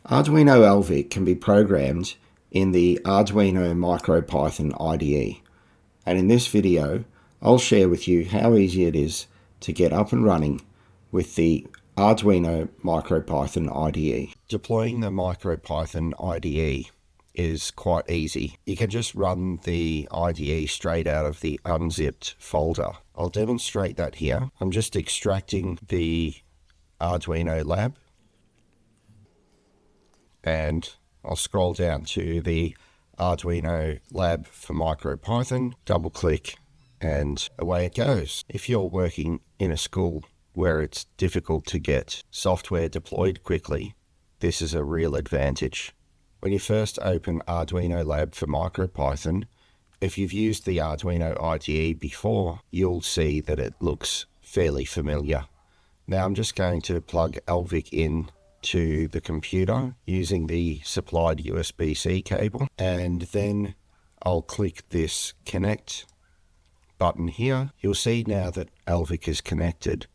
Arduino Alvik can be programmed in the Arduino Micropython IDE, and in this video I'll share with you how easy it is to get up and running with the Arduino Micropython IDE. Deploying the Micropython IDE is quite easy. You can just run the IDE straight out of the unzipped folder. I'll demonstrate that here. I'm just extracting the Arduino lab, and I'll scroll down to the Arduino lab for MicroPython, double click, and away it goes. If you're working in a school where it's difficult to get software deployed quickly, this is a real advantage. When you first open Arduino Lab for MicroPython, if you've used the Arduino IDE before, you'll see that it looks fairly familiar. Now I'm just going to plug Alvik in to the computer using the supplied USB-C cable, and then I'll click this connect button here. You'll see now that Alvik is connected.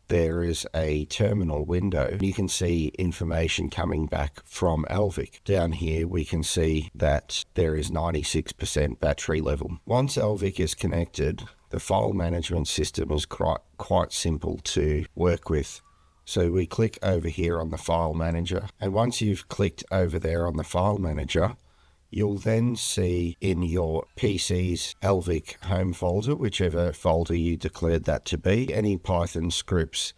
There is a terminal window. You can see information coming back from Alvik. Down here we can see that there is 96% battery level. Once Alvik is connected, the file management system is quite simple to work with. So we click over here on the file manager, and once you've clicked over there on the file manager, you'll then see in your PC's Alvik home folder, whichever folder you declared that to be, any Python scripts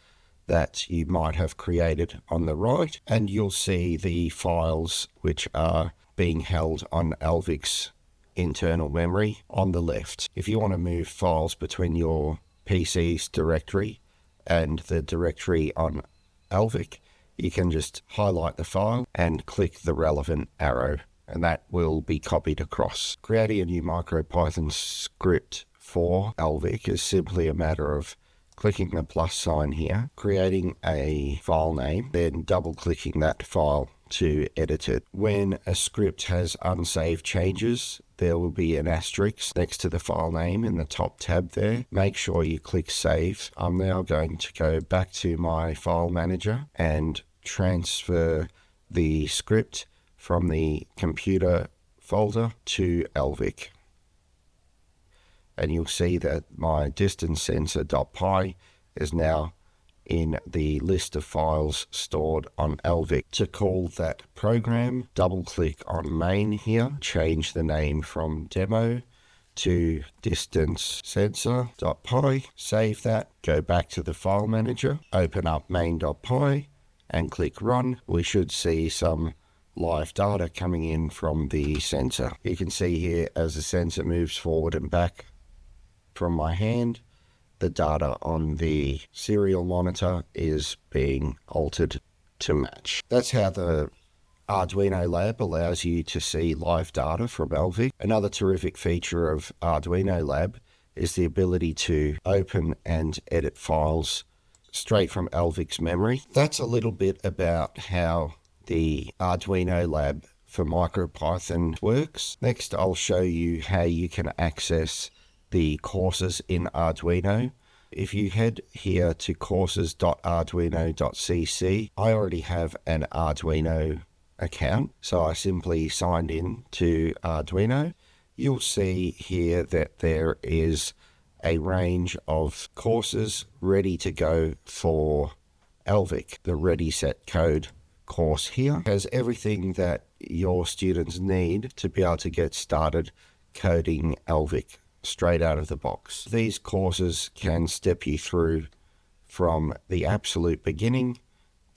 that you might have created on the right, and you'll see the files which are being held on Alvik's internal memory on the left. If you want to move files between your PC's directory and the directory on Alvik, you can just highlight the file and click the relevant arrow, and that will be copied across. Creating a new MicroPython script for Alvik is simply a matter of clicking the plus sign here, creating a file name, then double clicking that file to edit it. When a script has unsaved changes, there will be an asterisk next to the file name in the top tab there. Make sure you click save. I'm now going to go back to my file manager and transfer the script from the computer folder to Alvik. And you'll see that my distance sensor.py is now in the list of files stored on Alvik. To call that program, double click on main here, change the name from demo to distance sensor.py, save that, go back to the file manager, open up main.py and click run. We should see some live data coming in from the sensor. You can see here as the sensor moves forward and back from my hand, the data on the serial monitor is being altered to match. That's how the Arduino Lab allows you to see live data from Alvik. Another terrific feature of Arduino Lab is the ability to open and edit files straight from Alvik's memory. That's a little bit about how the Arduino Lab for MicroPython works. Next, I'll show you how you can access the courses in Arduino. If you head here to courses.arduino.cc, I already have an Arduino account, so I simply signed in to Arduino. You'll see here that there is a range of courses ready to go for Alvik. The Ready Set Code course here has everything that your students need to be able to get started coding Alvik straight out of the box. These courses can step you through from the absolute beginning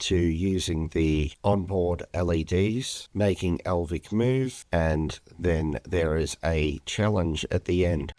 to using the onboard LEDs, making Alvik move, and then there is a challenge at the end.